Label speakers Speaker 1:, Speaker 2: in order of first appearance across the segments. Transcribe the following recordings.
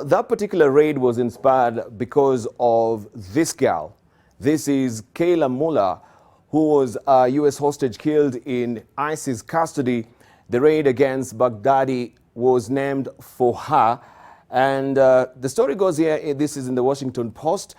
Speaker 1: That particular raid was inspired because of this gal. This is Kayla Mullah, who was a U.S. hostage killed in ISIS custody. The raid against Baghdadi was named for her. And the story goes here, this is in the Washington Post,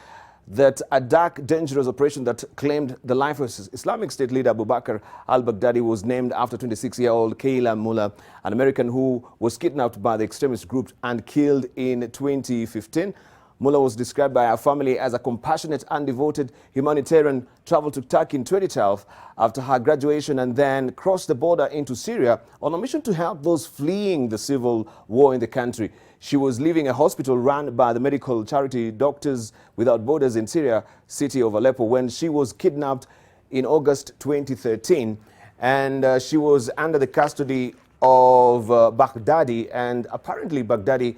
Speaker 1: that a dark, dangerous operation that claimed the life of Islamic State leader Abu Bakr al-Baghdadi was named after 26-year-old Kayla Mullah, an American who was kidnapped by the extremist group and killed in 2015. Mullah was described by her family as a compassionate and devoted humanitarian, traveled to Turkey in 2012 after her graduation and then crossed the border into Syria on a mission to help those fleeing the civil war in the country. She was leaving a hospital run by the medical charity Doctors Without Borders in Syria city of Aleppo when she was kidnapped in August 2013. And she was under the custody of Baghdadi, and apparently Baghdadi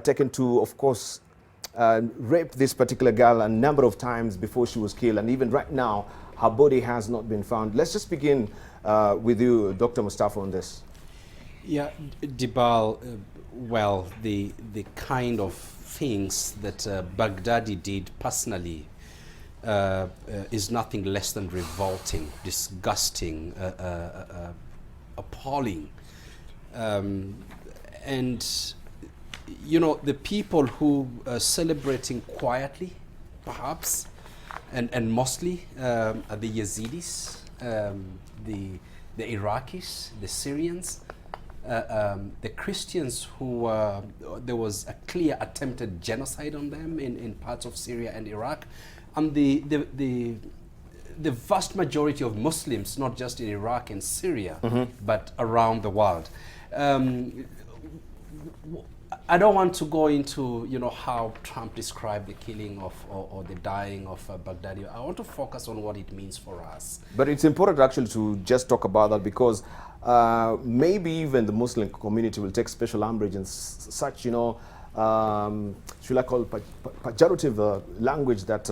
Speaker 1: taken to, of course, raped this particular girl a number of times before she was killed, and even right now her body has not been found. Let's just begin with you, Dr. Mustafa, on this.
Speaker 2: Yeah, Dibal, well, the kind of things that Baghdadi did personally is nothing less than revolting, disgusting, appalling. And you know, the people who are celebrating quietly, perhaps, and mostly are the Yazidis, the Iraqis, the Syrians, the Christians who there was a clear attempted genocide on them in parts of Syria and Iraq, and the vast majority of Muslims, not just in Iraq and Syria, but around the world. I don't want to go into, you know, how Trump described the killing of or the dying of Baghdadi. I want to focus on what it means for us.
Speaker 1: But it's important actually to just talk about that, because maybe even the Muslim community will take special umbrage in such, you know, should I call it pejorative language that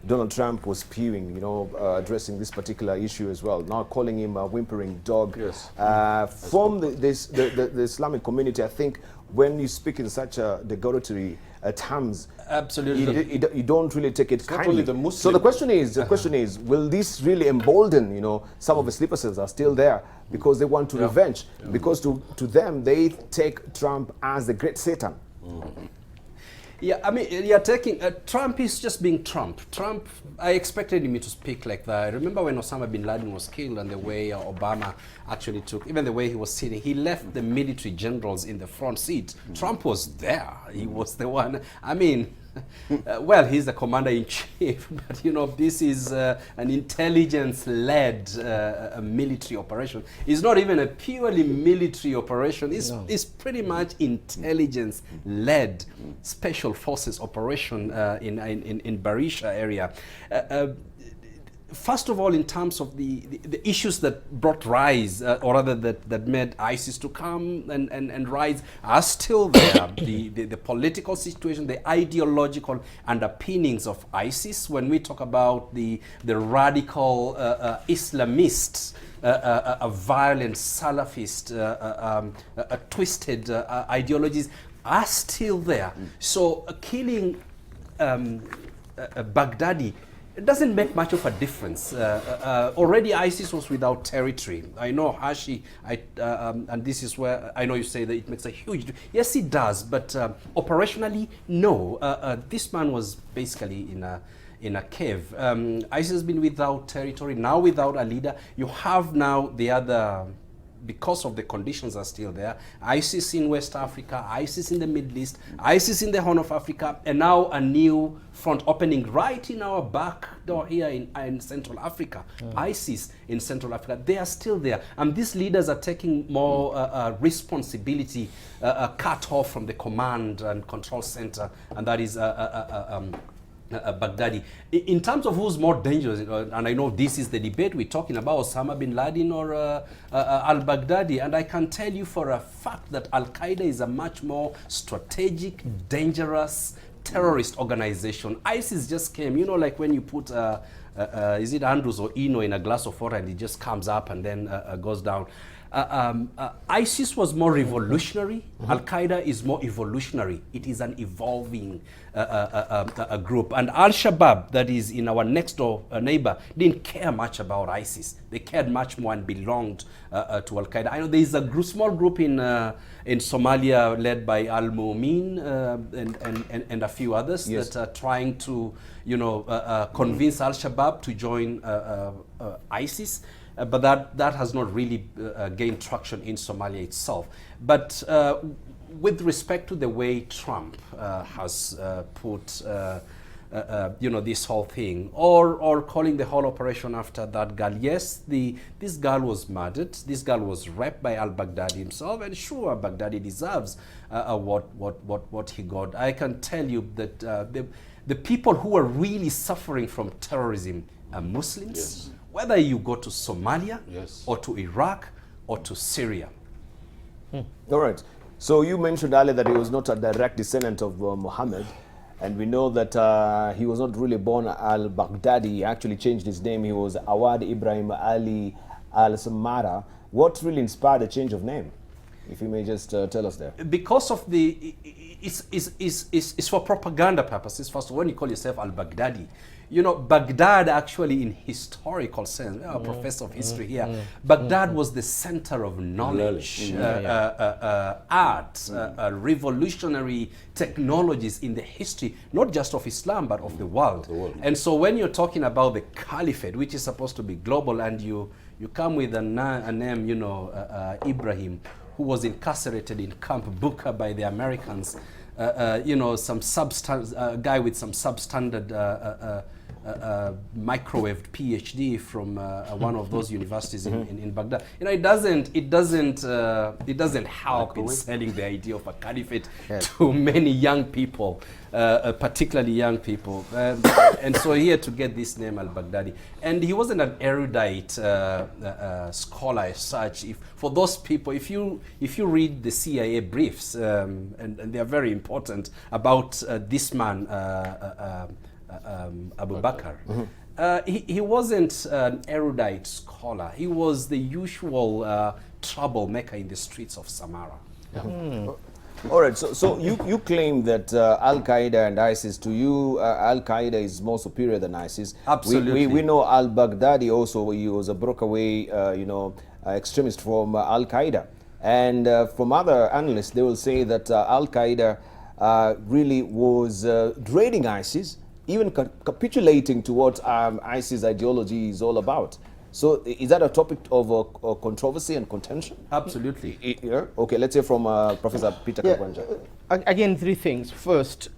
Speaker 1: Donald Trump was spewing, you know, addressing this particular issue as well, now calling him a whimpering dog.
Speaker 3: Yes.
Speaker 1: From the Islamic community, I think when you speak in such a derogatory terms,
Speaker 2: absolutely,
Speaker 1: you don't really take it kindly.
Speaker 3: Not only the Muslim.
Speaker 1: So the question is, will this really embolden, you know, some of the sleeper cells are still there because they want to revenge, because to them they take Trump as the great Satan.
Speaker 2: Yeah, I mean, you're taking, Trump is just being Trump. Trump, I expected him to speak like that. I remember when Osama bin Laden was killed and the way Obama actually took, even the way he was sitting, he left the military generals in the front seat. Trump was there. He was the one, I mean, well, he's the commander-in-chief, but you know, this is an intelligence-led military operation. It's not even a purely military operation. It's pretty much intelligence-led special forces operation in Barisha area. First of all, in terms of the issues that brought rise, or rather that made ISIS to come and rise, are still there. the political situation, the ideological underpinnings of ISIS, when we talk about the radical Islamists, a violent Salafist, twisted ideologies, are still there. So killing Baghdadi, it doesn't make much of a difference. Already ISIS was without territory. I know Hashi, and this is where I know you say that it makes a huge difference. Yes, it does, but operationally, no. This man was basically in a cave. ISIS has been without territory, now without a leader. You have now the other, because of the conditions are still there, ISIS in West Africa, ISIS in the Middle East, ISIS in the Horn of Africa, and now a new front opening right in our back door here in Central Africa. ISIS in Central Africa, they are still there. And these leaders are taking more responsibility cut off from the command and control center, and that is Baghdadi. In terms of who's more dangerous, and I know this is the debate we're talking about, Osama bin Laden or al-Baghdadi, and I can tell you for a fact that Al-Qaeda is a much more strategic, dangerous terrorist organization. ISIS just came, you know, like when you put is it Andrews or Eno in a glass of water and it just comes up and then goes down. ISIS was more revolutionary. Al-Qaeda is more evolutionary. It is an evolving group. And Al-Shabaab, that is in our next door neighbor, didn't care much about ISIS. They cared much more and belonged to Al-Qaeda. I know there is a small group in Somalia led by Al-Mu'min and a few others that are trying to, convince Al-Shabaab to join ISIS. But that has not really gained traction in Somalia itself. But with respect to the way Trump has put this whole thing, or calling the whole operation after that girl, yes, this girl was murdered, this girl was raped by al-Baghdadi himself, and sure, al-Baghdadi deserves what he got. I can tell you that the people who are really suffering from terrorism are Muslims.
Speaker 3: Yes.
Speaker 2: Whether you go to Somalia
Speaker 3: Yes.
Speaker 2: or to Iraq or to Syria.
Speaker 1: All right. So you mentioned earlier that he was not a direct descendant of Muhammad, and we know that he was not really born al-Baghdadi. He actually changed his name. He was Awad Ibrahim Ali al-Samara. What really inspired the change of name? If you may just tell us there.
Speaker 2: Because of it's for propaganda purposes. First, when you call yourself al-Baghdadi, Baghdad actually in historical sense, a professor of history here, Baghdad was the center of knowledge, art, revolutionary technologies in the history, not just of Islam, but of the world. And so when you're talking about the caliphate, which is supposed to be global, and you come with a name, Ibrahim, who was incarcerated in Camp Bucca by the Americans, some guy with some substandard microwave PhD from one of those universities in Baghdad. It doesn't help in selling the idea of a caliphate to many young people, particularly young people. And so he had to get this name al-Baghdadi. And he wasn't an erudite scholar as such. For those people, if you read the CIA briefs, and they are very important about this man, Abu Bakr. He wasn't an erudite scholar. He was the usual troublemaker in the streets of Samara.
Speaker 1: All right, so you claim that Al-Qaeda and ISIS, to you, Al-Qaeda is more superior than ISIS.
Speaker 2: Absolutely.
Speaker 1: We know al-Baghdadi also, he was a breakaway, extremist from Al-Qaeda. And from other analysts, they will say that Al-Qaeda really was raiding ISIS, even capitulating to what ISIS ideology is all about. So is that a topic of controversy and contention?
Speaker 2: Absolutely.
Speaker 1: Yeah? Okay, let's hear from Professor Peter Kabanja.
Speaker 4: Again, three things. First,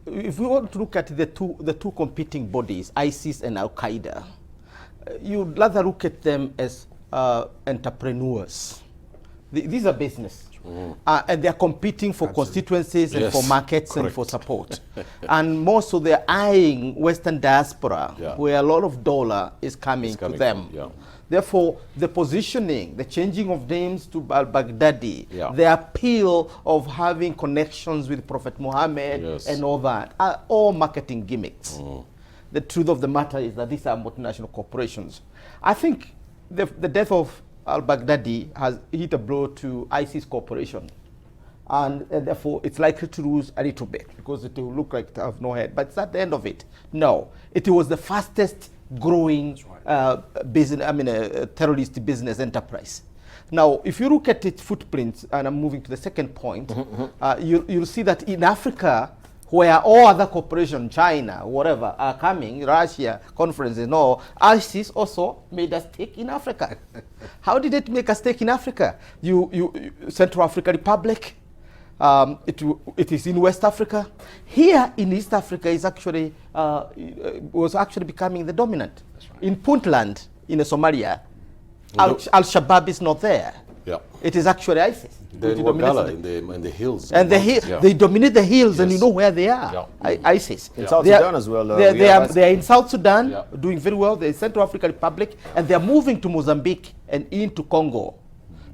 Speaker 4: if we want to look at the two competing bodies, ISIS and Al-Qaeda, you'd rather look at them as entrepreneurs. These are business. And they're competing for constituencies and for markets and for support. And more so they're eyeing Western diaspora, where a lot of dollar is coming to them. Therefore, the positioning, the changing of names to al-Baghdadi, the appeal of having connections with Prophet Muhammad and all that are all marketing gimmicks. The truth of the matter is that these are multinational corporations. I think the death of al-Baghdadi has hit a blow to ISIS corporation, and therefore it's likely to lose a little bit because it will look like it has no head, but it's at the end of it. No, it was the fastest growing terrorist business enterprise. Now, if you look at its footprints, and I'm moving to the second point, you'll see that in Africa, where all other corporations, China, whatever, are coming, Russia, conferences, no, ISIS also made a stake in Africa. How did it make a stake in Africa? Central African Republic, it is in West Africa. Here in East Africa is actually, was actually becoming the dominant. In Puntland, in Somalia, Al-Shabaab is not there. It is actually ISIS.
Speaker 3: They're in Wagala, in the hills.
Speaker 4: And they dominate the hills, and you know where they are, ISIS.
Speaker 1: In South Sudan as well.
Speaker 4: They are in South Sudan, doing very well. They're in Central African Republic, and they're moving to Mozambique and into Congo,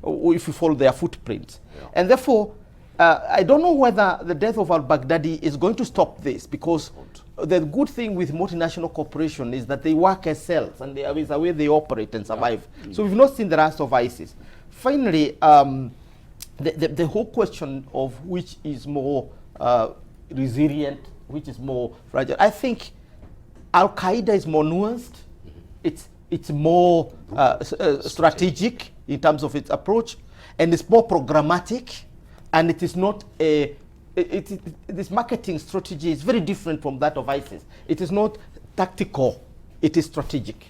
Speaker 4: if you follow their footprints. And therefore, I don't know whether the death of al-Baghdadi is going to stop this, because the good thing with multinational corporation is that they work as cells, and there is a way they operate and survive. So we've not seen the rise of ISIS. finally, the whole question of which is more resilient, which is more fragile. I think Al-Qaeda is more nuanced. It's more strategic in terms of its approach, and it's more programmatic, and it is not a this marketing strategy is very different from that of ISIS. It is not tactical, it is strategic.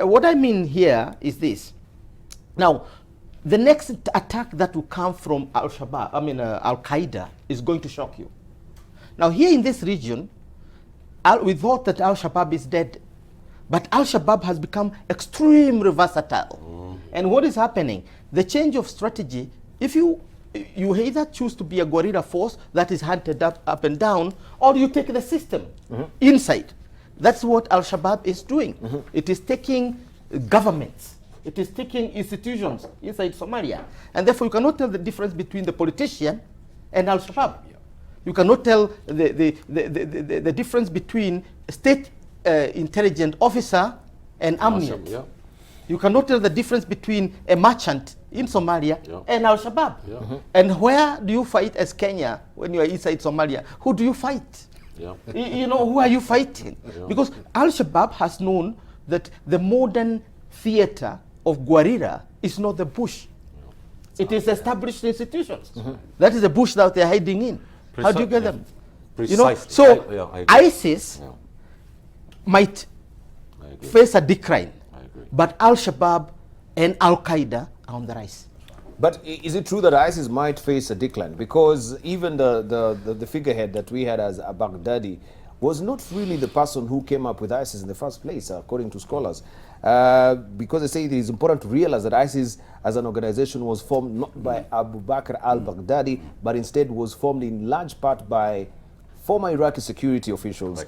Speaker 4: What I mean here is this. Now, the next attack that will come from Al-Qaeda is going to shock you. Now, here in this region, we thought that Al-Shabaab is dead, but Al-Shabaab has become extremely versatile. And what is happening? The change of strategy, if you either choose to be a guerrilla force that is hunted up and down, or you take the system inside. That's what Al-Shabaab is doing. It is taking governments. It is taking institutions inside Somalia. And therefore, you cannot tell the difference between the politician and Al-Shabaab. You cannot tell the difference between a state intelligence officer and army. You cannot tell the difference between a merchant in Somalia and Al-Shabaab. And where do you fight as Kenya when you are inside Somalia? Who do you fight? You know, who are you fighting? Because Al-Shabaab has known that the modern theater of guerrilla is not the bush. It is established institutions. That is the bush that they are hiding in. How do you get them? You know, so ISIS might face a decline, but Al-Shabaab and Al-Qaeda are on the rise.
Speaker 1: But is it true that ISIS might face a decline? Because even the figurehead that we had as a Baghdadi was not really the person who came up with ISIS in the first place, according to scholars. Because they say it is important to realize that ISIS as an organization was formed not by Abu Bakr al-Baghdadi, but instead was formed in large part by former Iraqi security officials,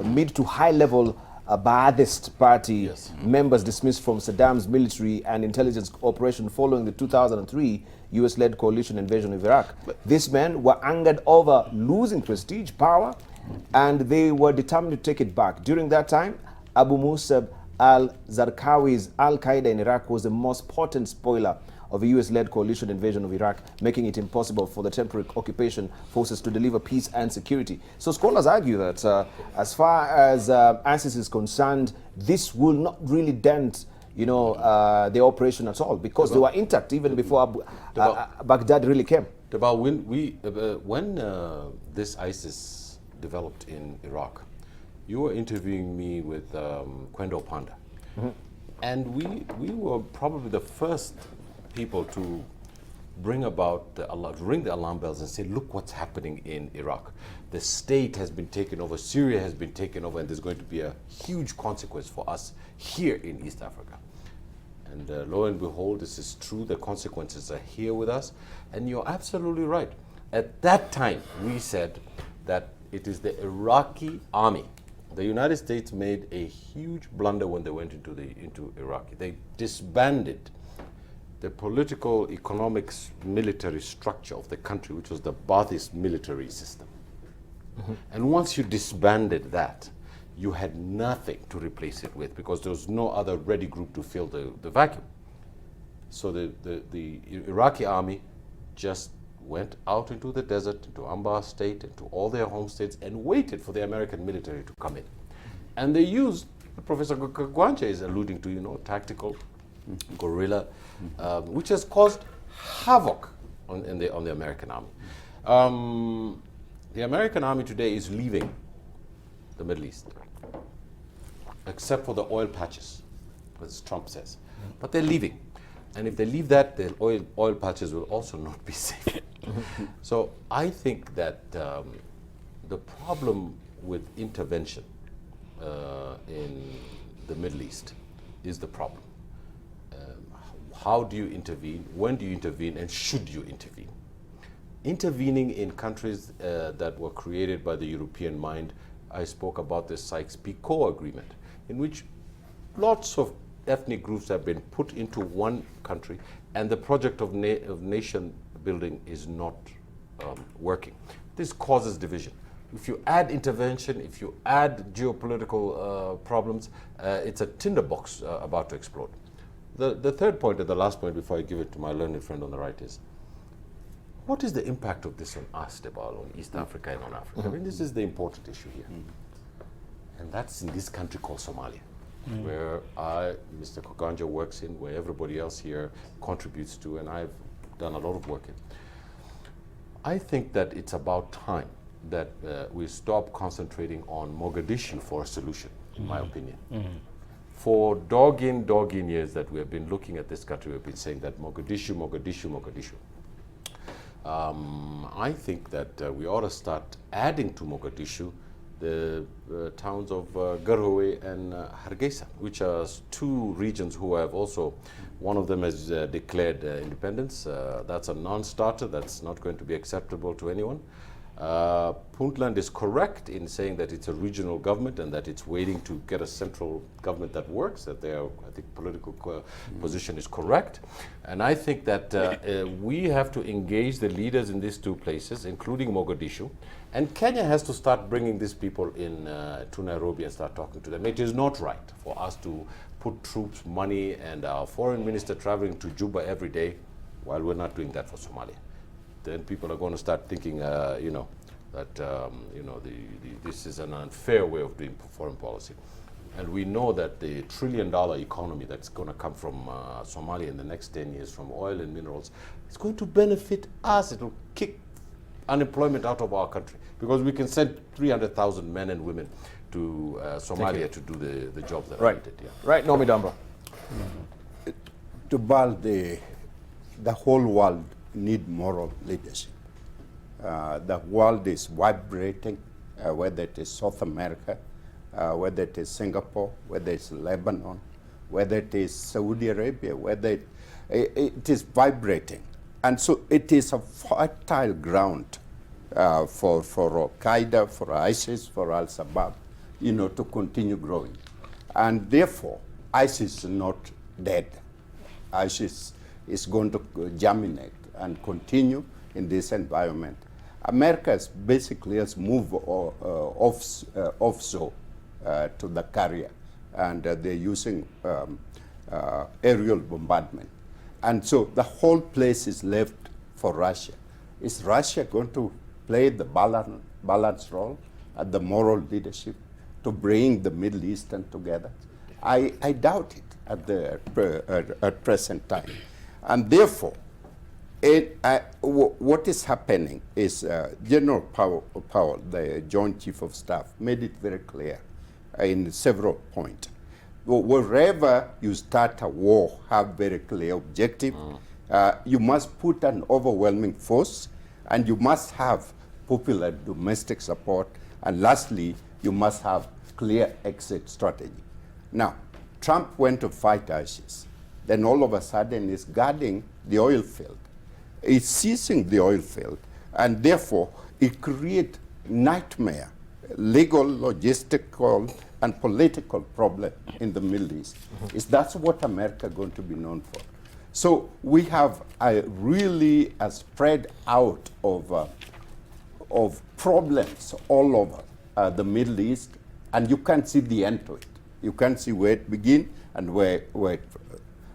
Speaker 1: mid to high-level Ba'athist party members dismissed from Saddam's military and intelligence operation following the 2003 US-led coalition invasion of Iraq. These men were angered over losing prestige, power, and they were determined to take it back. During that time, Abu Musab al-Zarqawi's Al-Qaeda in Iraq was the most potent spoiler of a US-led coalition invasion of Iraq, making it impossible for the temporary occupation forces to deliver peace and security. So scholars argue that as far as ISIS is concerned, this will not really dent, you know, the operation at all, because they were intact even before Baghdad really came.
Speaker 3: About when this ISIS developed in Iraq, you were interviewing me with Kwendo Panda, and we were probably the first people to ring the alarm bells and say, look what's happening in Iraq. The state has been taken over, Syria has been taken over, and there's going to be a huge consequence for us here in East Africa. And lo and behold, this is true, the consequences are here with us. And you're absolutely right. At that time, we said that it is the Iraqi army. The United States made a huge blunder when they went into Iraq. They disbanded the political, economics, military structure of the country, which was the Ba'athist military system. And once you disbanded that, you had nothing to replace it with, because there was no other ready group to fill the vacuum. So the Iraqi army just went out into the desert, into Anbar state, into all their home states, and waited for the American military to come in. And they used, Professor Gwanje is alluding to, you know, tactical guerrilla, which has caused havoc on the American army. The American army today is leaving the Middle East, except for the oil patches, as Trump says. But they're leaving. And if they leave that, the oil patches will also not be safe. So I think that the problem with intervention in the Middle East is the problem. How do you intervene? When do you intervene? And should you intervene? Intervening in countries that were created by the European mind, I spoke about the Sykes-Picot Agreement, in which lots of ethnic groups have been put into one country, and the project of nation building is not working. This causes division. If you add intervention, if you add geopolitical problems, it's a tinderbox about to explode. the third point and the last point before I give it to my learned friend on the right is, what is the impact of this on us, Debal, on East Africa and on Africa? I mean, this is the important issue here. And that's in this country called Somalia, where Mr. Koganja works in, where everybody else here contributes to, and I've done a lot of work in. I think that it's about time that we stop concentrating on Mogadishu for a solution, in my opinion. For dog in years that we have been looking at this country, we've been saying that Mogadishu, Mogadishu, Mogadishu. I think that we ought to start adding to Mogadishu the towns of Garowe and Hargeisa, which are two regions who have also, one of them has declared independence. That's a non-starter. That's not going to be acceptable to anyone. Puntland is correct in saying that it's a regional government and that it's waiting to get a central government that works, that their, I think, political position is correct. And I think that we have to engage the leaders in these two places, including Mogadishu. And Kenya has to start bringing these people in to Nairobi and start talking to them. It is not right for us to put troops, money, and our foreign minister traveling to Juba every day while we're not doing that for Somalia. Then people are going to start thinking, you know, that you know, this is an unfair way of doing foreign policy. And we know that the $1 trillion economy that's going to come from Somalia in the next 10 years from oil and minerals is going to benefit us. It will kick unemployment out of our country because we can send 300,000 men and women to Somalia to do the jobs that are needed. Yeah.
Speaker 1: Right, Nomi Dambra.
Speaker 5: To build the whole world need moral leadership. The world is vibrating, whether it is South America, whether it is Singapore, whether it's Lebanon, whether it is Saudi Arabia, whether it is vibrating. And so it is a fertile ground for Al-Qaeda, for ISIS, for Al-Shabaab, you know, to continue growing. And therefore, ISIS is not dead. ISIS is going to germinate and continue in this environment. America has basically has moved offshore to the Caribbean, and they're using aerial bombardment. And so the whole place is left for Russia. Is Russia going to play the balance role at the moral leadership to bring the Middle Eastern together? I doubt it at present time. And therefore, what is happening is General Powell, the Joint Chief of Staff, made it very clear in several points. Wherever you start a war, have very clear objective. You must put an overwhelming force, and you must have popular domestic support. And lastly, you must have clear exit strategy. Now, Trump went to fight ISIS. Then all of a sudden is guarding the oil field. It's seizing the oil field, and therefore it creates nightmare, legal, logistical, and political problem in the Middle East. That's what America going to be known for. So we have really a spread out of problems all over the Middle East, and you can't see the end to it. You can't see where it begins and where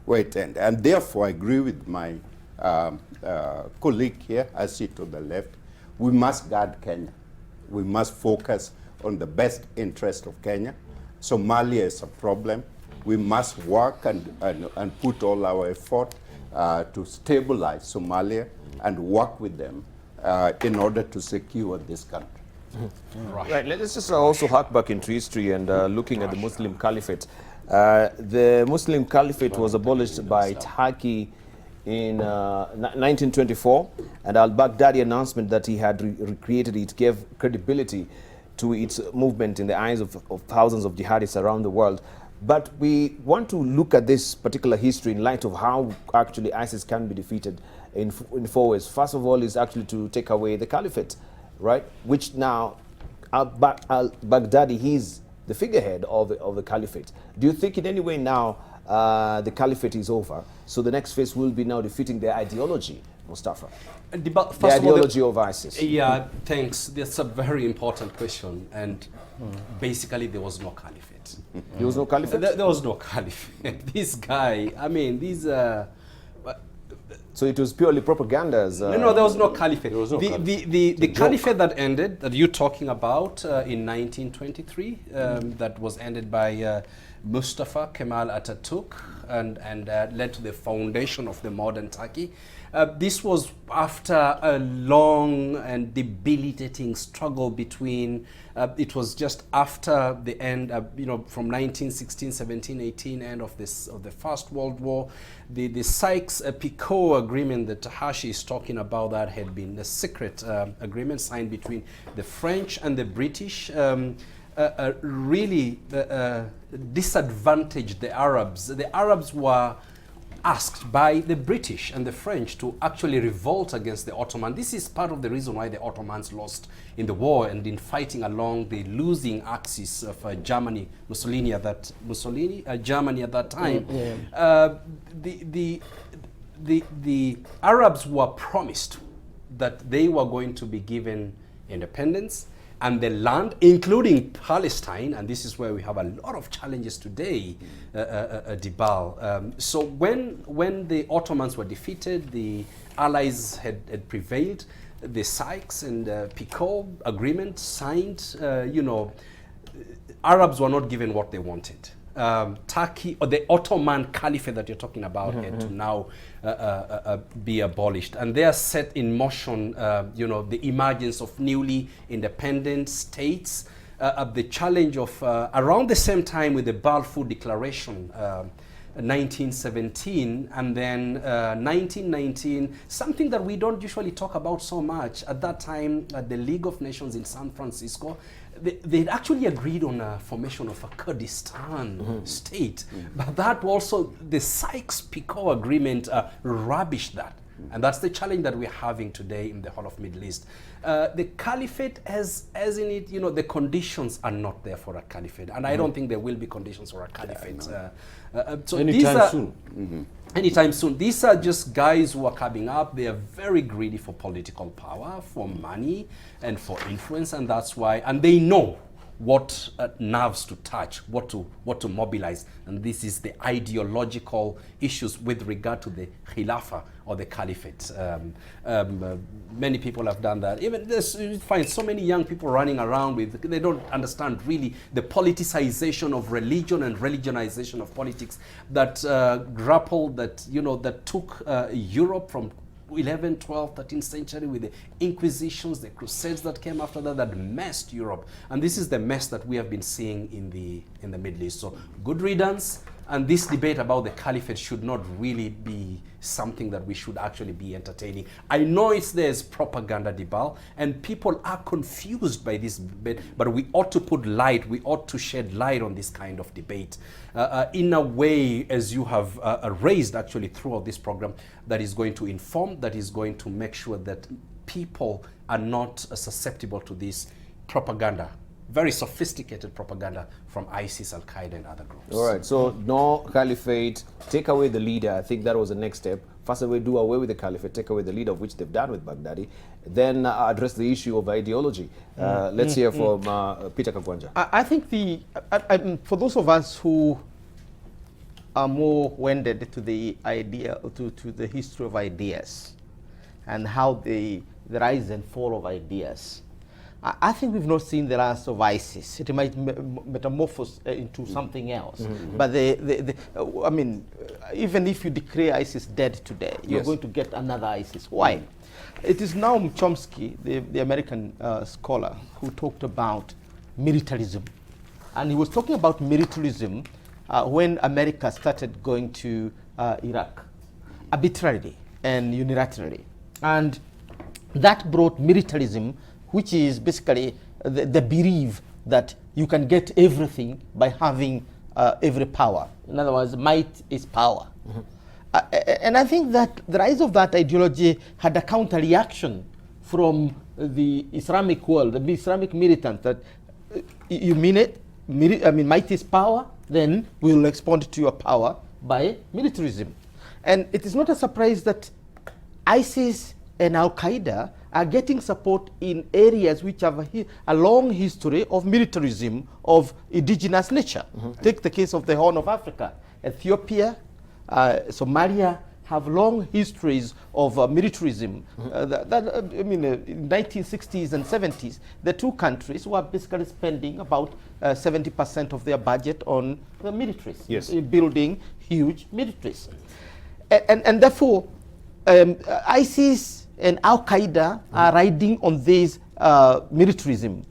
Speaker 5: it ends. And therefore, I agree with my colleague here, I see to the left, we must guard Kenya. We must focus on the best interest of Kenya. Somalia is a problem. We must work and put all our effort to stabilize Somalia and work with them in order to secure this country.
Speaker 1: Right, let's just also hark back into history and looking at the Muslim Caliphate. The Muslim Caliphate was abolished by Turkey in 1924, and al-Baghdadi announcement that he had recreated it gave credibility to its movement in the eyes of thousands of jihadists around the world. But we want to look at this particular history in light of how actually ISIS can be defeated in 4 ways. First of all is actually to take away the caliphate, right? Which now al-Baghdadi, he's the figurehead of the caliphate. Do you think in any way now the caliphate is over? So the next phase will be now defeating their ideology, Mustafa?
Speaker 2: The
Speaker 1: The ideology of ISIS.
Speaker 2: Yeah, thanks. That's a very important question. And basically, there was no caliphate.
Speaker 1: There was no caliphate?
Speaker 2: There was no caliphate. This guy, I mean,
Speaker 1: So it was purely propaganda.
Speaker 2: no, there was no caliphate.
Speaker 3: There was no caliphate.
Speaker 2: The caliphate that ended, that you're talking about in 1923, that was ended by Mustafa Kemal Atatürk and led to the foundation of the modern Turkey. This was after a long and debilitating struggle between, it was just after the end, from 1916, 17, 18, end of the First World War. The Sykes-Picot agreement that Hashi is talking about, that had been a secret agreement signed between the French and the British, really disadvantaged the Arabs. The Arabs were asked by the British and the French to actually revolt against the Ottoman. This is part of the reason why the Ottomans lost in the war and in fighting along the losing axis of Germany, Germany at that time. The Arabs were promised that they were going to be given independence and the land, including Palestine, and this is where we have a lot of challenges today, Dibal. So when the Ottomans were defeated, the Allies had prevailed, the Sykes and Picot agreement signed, Arabs were not given what they wanted. Turkey, or the Ottoman Caliphate that you're talking about, had to now be abolished. And they are set in motion, the emergence of newly independent states, the challenge of, around the same time with the Balfour Declaration, 1917, and then 1919, something that we don't usually talk about so much. At that time, the League of Nations in San Francisco, they actually agreed on a formation of a Kurdistan state, but that also, the Sykes-Picot agreement rubbished that. And that's the challenge that we're having today in the whole of Middle East. The caliphate, as in it, the conditions are not there for a caliphate. And I don't think there will be conditions for a caliphate. So
Speaker 3: anytime soon.
Speaker 2: Anytime soon. These are just guys who are coming up. They are very greedy for political power, for money, and for influence. And that's why, and they know what nerves to touch, what to mobilize. And this is the ideological issues with regard to the Khilafah or the Caliphate. Many people have done that. Even this, you find so many young people running around with, they don't understand really the politicization of religion and religionization of politics that that took Europe from 11th, 12th, 13th century with the Inquisitions, the Crusades that came after that messed Europe. And this is the mess that we have been seeing in the Middle East. So good riddance. And this debate about the caliphate should not really be something that we should actually be entertaining. I know there's propaganda, Dibal, and people are confused by this debate, but we ought to put light, we ought to shed light on this kind of debate in a way, as you have raised actually throughout this program, that is going to inform, that is going to make sure that people are not susceptible to this propaganda. Very sophisticated propaganda from ISIS, Al-Qaeda, and other groups.
Speaker 1: All right, so no caliphate, take away the leader. I think that was the next step. First of all, do away with the caliphate, take away the leader, of which they've done with Baghdadi. Then address the issue of ideology. Let's hear from Peter Kagwanja.
Speaker 4: I think for those of us who are more wended to the idea, to the history of ideas, and how the rise and fall of ideas, I think we've not seen the last of ISIS. It might metamorphose into something else. But I mean, even if you declare ISIS dead today, you're going to get another ISIS. Why? It is now Chomsky, the American scholar, who talked about militarism. And he was talking about militarism when America started going to Iraq arbitrarily and unilaterally. And that brought militarism, which is basically the belief that you can get everything by having every power. In other words, might is power. And I think that the rise of that ideology had a counter-reaction from the Islamic world, the Islamic militant, that you mean it? Might is power, then we will respond to your power by militarism. And it is not a surprise that ISIS and Al-Qaeda are getting support in areas which have a long history of militarism of indigenous nature. Take the case of the Horn of Africa. Ethiopia, Somalia have long histories of militarism. I mean, in 1960s and 70s, the two countries were basically spending about 70% of their budget on the militaries,
Speaker 1: Yes.
Speaker 4: building huge militaries. And therefore, ISIS and Al-Qaeda are riding on this militarism.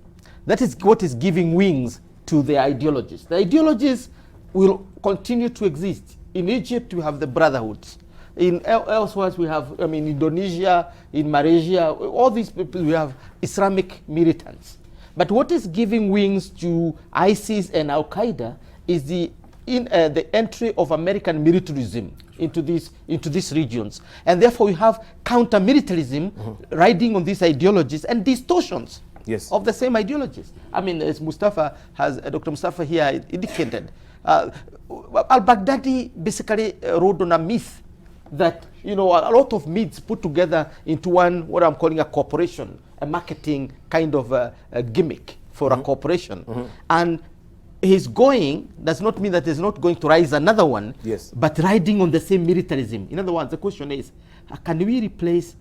Speaker 4: That is what is giving wings to the ideologies. The ideologies will continue to exist. In Egypt, we have the brotherhoods. Elsewhere, we have, I mean, Indonesia, in Malaysia, all these people, we have Islamic militants. But what is giving wings to ISIS and Al-Qaeda is the entry of American militarism into these regions. And therefore, we have counter-militarism riding on these ideologies and distortions of the same ideologies. I mean, as Mustafa has, Dr. Mustafa here indicated, al-Baghdadi basically rode on a myth that, you know, a lot of myths put together into one, what I'm calling a corporation, a marketing kind of a gimmick for a corporation. And his going does not mean that there's not going to rise another one, but riding on the same militarism. In other words, the question is, can we replace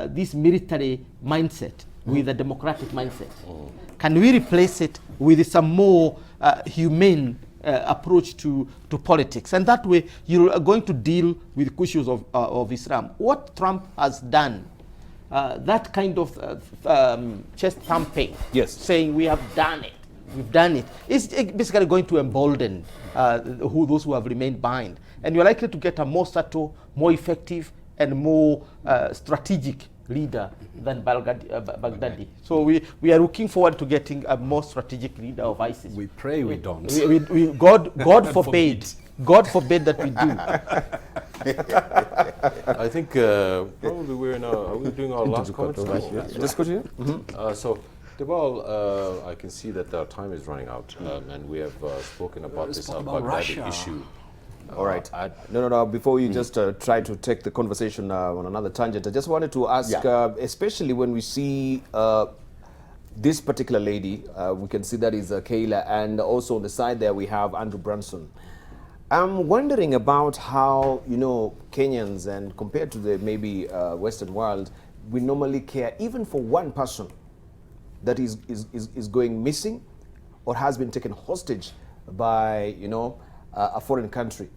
Speaker 4: this military mindset with a democratic mindset? Can we replace it with some more humane approach to politics? And that way, you're going to deal with issues of Islam. What Trump has done, that kind of chest thumping, saying we have done it, we've done it, is basically going to embolden those who have remained behind. And you're likely to get a more subtle, more effective, and more strategic leader than Baghdadi. So we are looking forward to getting a more strategic leader of ISIS.
Speaker 2: We pray we don't.
Speaker 4: God forbid. God forbid that we do.
Speaker 3: I think probably are we doing our last comments now?
Speaker 1: Just go to you.
Speaker 3: So, Debal, I can see that our time is running out, and we have spoken about this Baghdadi issue.
Speaker 1: All right. No. Before you just try to take the conversation on another tangent, I just wanted to ask, especially when we see this particular lady, we can see that is Kayla, and also on the side there we have Andrew Branson. I'm wondering about how, you know, Kenyans, and compared to the maybe Western world, we normally care even for one person that is going missing or has been taken hostage by, you know, a foreign country.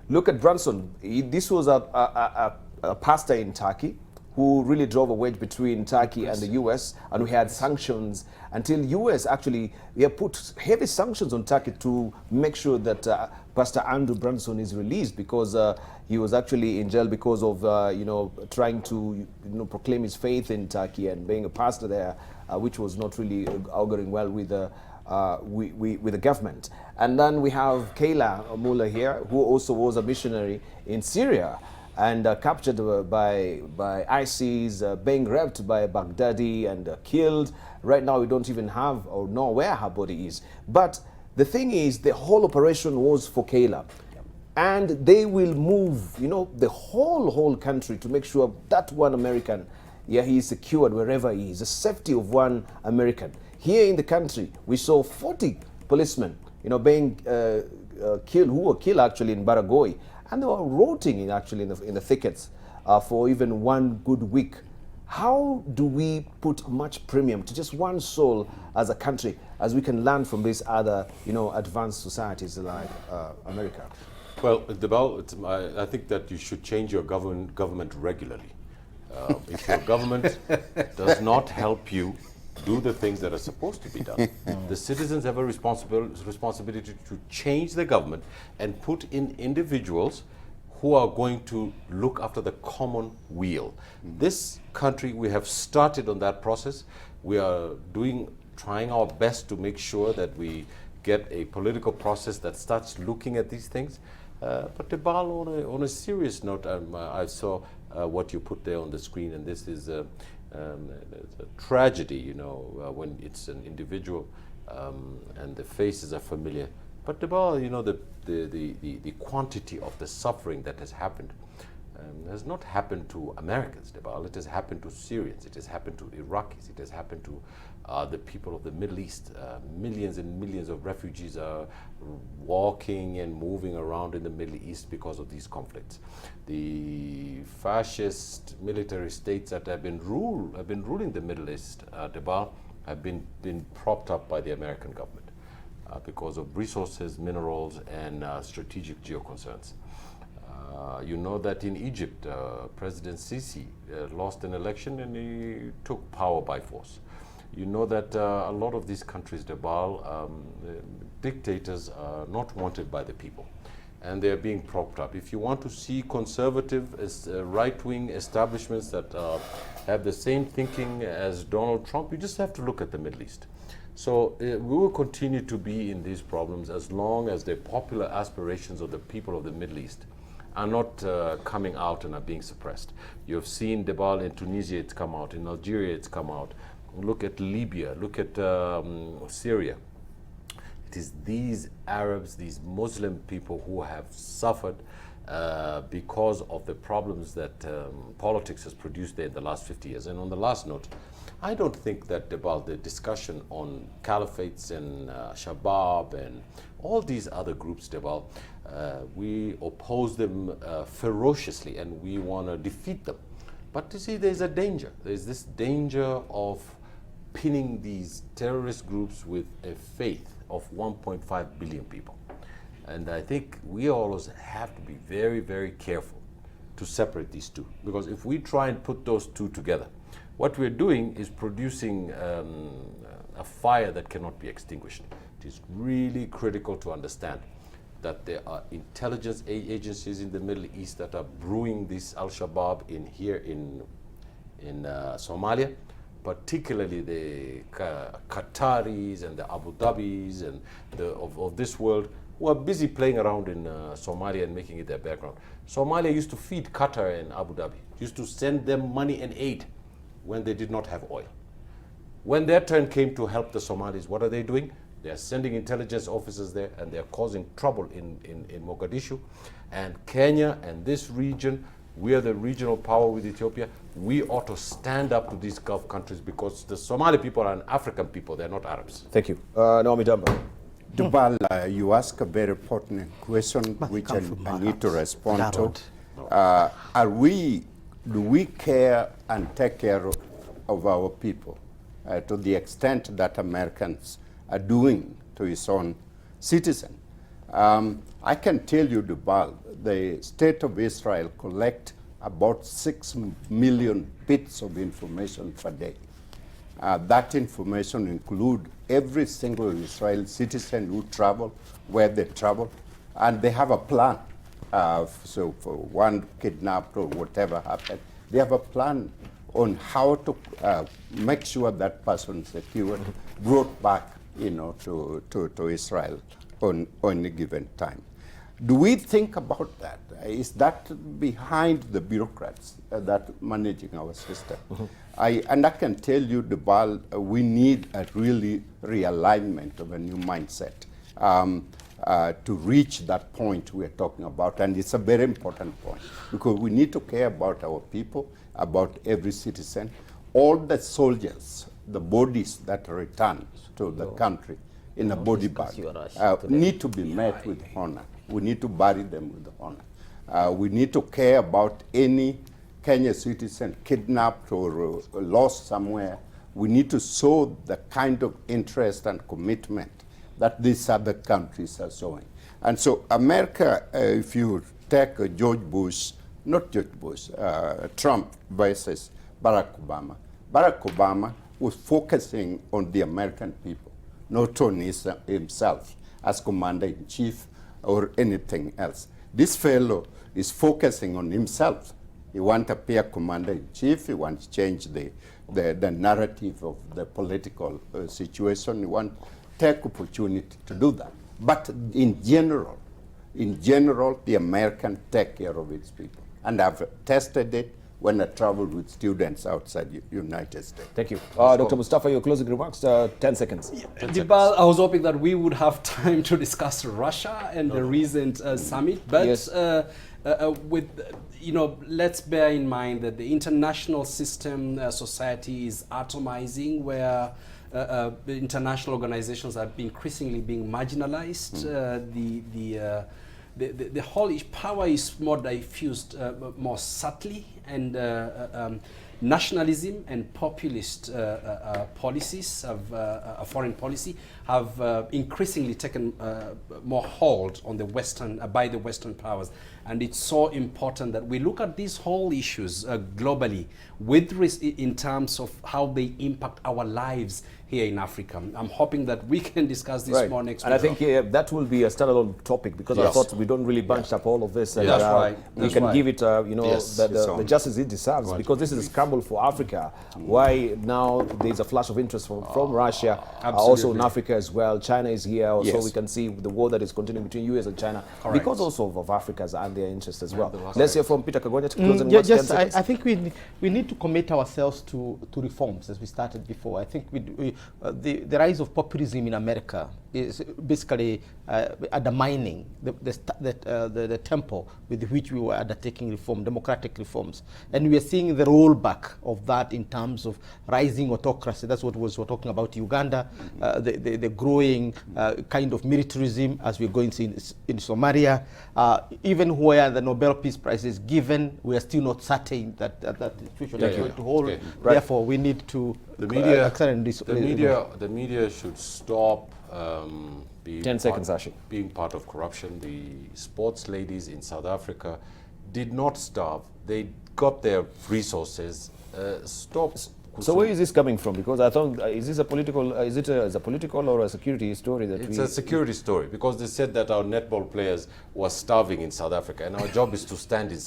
Speaker 1: Look at Branson. This was a pastor in Turkey who really drove a wedge between Turkey and the US, and we had sanctions until US actually, we have put heavy sanctions on Turkey to make sure that Pastor Andrew Branson is released, because he was actually in jail because of you know, trying to, you know, proclaim his faith in Turkey and being a pastor there, which was not really auguring well with the government. And then we have Kayla Mullah here, who also was a missionary in Syria and captured by ISIS, being raped by Baghdadi and killed. Right now we don't even have or know where her body is. But the thing is, the whole operation was for Kayla. And they will move, you know, the whole country to make sure that one American, he is secured wherever he is, the safety of one American. Here in the country, we saw 40 policemen, you know, being killed, who were killed actually in Baragoy, and they were rotting in the thickets for even one good week. How do we put much premium to just one soul as a country, as we can learn from these other, you know, advanced societies like America?
Speaker 3: Well, I think that you should change your government regularly. If your government does not help you do the things that are supposed to be done, the citizens have a responsibility to change the government and put in individuals who are going to look after the common weal. This country, we have started on that process. We are trying our best to make sure that we get a political process that starts looking at these things. But Debal, on a serious note, I saw what you put there on the screen, and this is a tragedy, you know, when it's an individual and the faces are familiar. But Debal, you know, the quantity of the suffering that has happened, has not happened to Americans, Debal. It has happened to Syrians. It has happened to Iraqis. It has happened to the people of the Middle East. Millions and millions of refugees are walking and moving around in the Middle East because of these conflicts. The fascist military states that have been ruling the Middle East, Debal, have been propped up by the American government because of resources, minerals, and strategic geoconcerns. You know that in Egypt, President Sisi lost an election and he took power by force. You know that a lot of these countries, Debal, dictators are not wanted by the people, and they're being propped up. If you want to see conservative, right-wing establishments that have the same thinking as Donald Trump, you just have to look at the Middle East. So we will continue to be in these problems as long as the popular aspirations of the people of the Middle East are not coming out and are being suppressed. You have seen Debal in Tunisia, it's come out. In Algeria, it's come out. Look at Libya, look at Syria. It is these Arabs, these Muslim people who have suffered because of the problems that politics has produced there in the last 50 years. And on the last note, I don't think that about the discussion on caliphates and Shabab and all these other groups, Debal, we oppose them ferociously and we want to defeat them. But you see, there's a danger. There's this danger of pinning these terrorist groups with a faith of 1.5 billion people. And I think we always have to be very, very careful to separate these two. Because if we try and put those two together, what we're doing is producing a fire that cannot be extinguished. It is really critical to understand that there are intelligence agencies in the Middle East that are brewing this Al-Shabaab here in Somalia, particularly the Qataris and the Abu Dhabis and of this world who are busy playing around in Somalia and making it their background. Somalia used to feed Qatar and Abu Dhabi, used to send them money and aid when they did not have oil. When their turn came to help the Somalis, what are they doing? They are sending intelligence officers there and they are causing trouble in Mogadishu. And Kenya and this region, we are the regional power with Ethiopia. We ought to stand up to these Gulf countries because the Somali people are an African people, they're not Arabs.
Speaker 1: Thank you. Naomi Dumba.
Speaker 5: Dubal, you ask a very pertinent question which I need to respond to. Do we care and take care of our people to the extent that Americans are doing to its own citizen? I can tell you, Dubal, the state of Israel collect about 6 million bits of information per day. That information includes every single Israeli citizen who travel, where they travel, and they have a plan. So for one kidnapped or whatever happened, they have a plan on how to make sure that person is secured, brought back, to Israel on a given time. Do we think about that? Is that behind the bureaucrats that managing our system? I can tell you, Dubal, we need a really realignment of a new mindset to reach that point we're talking about. And it's a very important point because we need to care about our people, about every citizen. All the soldiers, the bodies that return to the country in a body bag need to be met with honor. We need to bury them with honor. We need to care about any Kenya citizen kidnapped or lost somewhere. We need to show the kind of interest and commitment that these other countries are showing. And so America, if you take Trump versus Barack Obama was focusing on the American people, not on himself as commander-in-chief or anything else. This fellow is focusing on himself. He wants to appear commander-in-chief. He wants to change the narrative of the political situation. He wants to take opportunity to do that. But in general, the American take care of its people. And I've tested it when I traveled with students outside the United States.
Speaker 1: Thank you. Dr. Mustafa, your closing remarks, 10 seconds.
Speaker 2: Dibal, I was hoping that we would have time to discuss Russia and the recent summit, but
Speaker 1: Yes.
Speaker 2: let's bear in mind that the international system society is atomizing, where the international organizations are increasingly being marginalized. The whole power is more diffused, more subtly, and nationalism and populist policies of foreign policy have increasingly taken more hold on the Western by the Western powers, and it's so important that we look at these whole issues globally in terms of how they impact our lives here in Africa. I'm hoping that we can discuss this more next week.
Speaker 1: And I think that will be a standalone topic, because I thought we don't really bunch up all of this, and
Speaker 2: That's right.
Speaker 1: we can give it, the justice it deserves, because this is a scramble for Africa. Why now there's a flash of interest from Russia, also in Africa as well. China is here, also we can see the war that is continuing between US and China, because also of Africa's and their interests as well. Let's hear from Peter Kagonya to close in
Speaker 4: yes, 10 seconds. I think we need to commit ourselves to reforms, as we started before. I think the rise of populism in America is basically undermining the tempo with which we were undertaking democratic reforms. And we are seeing the rollback of that in terms of rising autocracy. That's what we're talking about Uganda, the growing kind of militarism as we're going to see in Somalia. Even where the Nobel Peace Prize is given, we are still not certain that situation is going to hold. Okay. Therefore, we need to
Speaker 3: the media should stop
Speaker 1: 10 seconds, Ashi.
Speaker 3: Being part of corruption. The sports ladies in South Africa did not starve. They got their resources. Stop.
Speaker 1: So where is this coming from? Because I thought, is this a political? Is it a political or a security story that
Speaker 3: it's a security story, because they said that our netball players were starving in South Africa, and our job is to stand in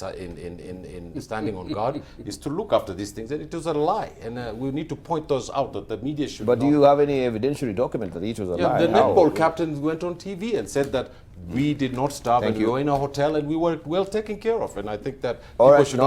Speaker 3: standing on guard, is to look after these things, and it was a lie, and we need to point those out, that the media should.
Speaker 1: But do you have any evidentiary document that it was a lie?
Speaker 3: The netball captain went on TV and said that we did not starve, and we were in a hotel and we were well taken care of, and I think that people should not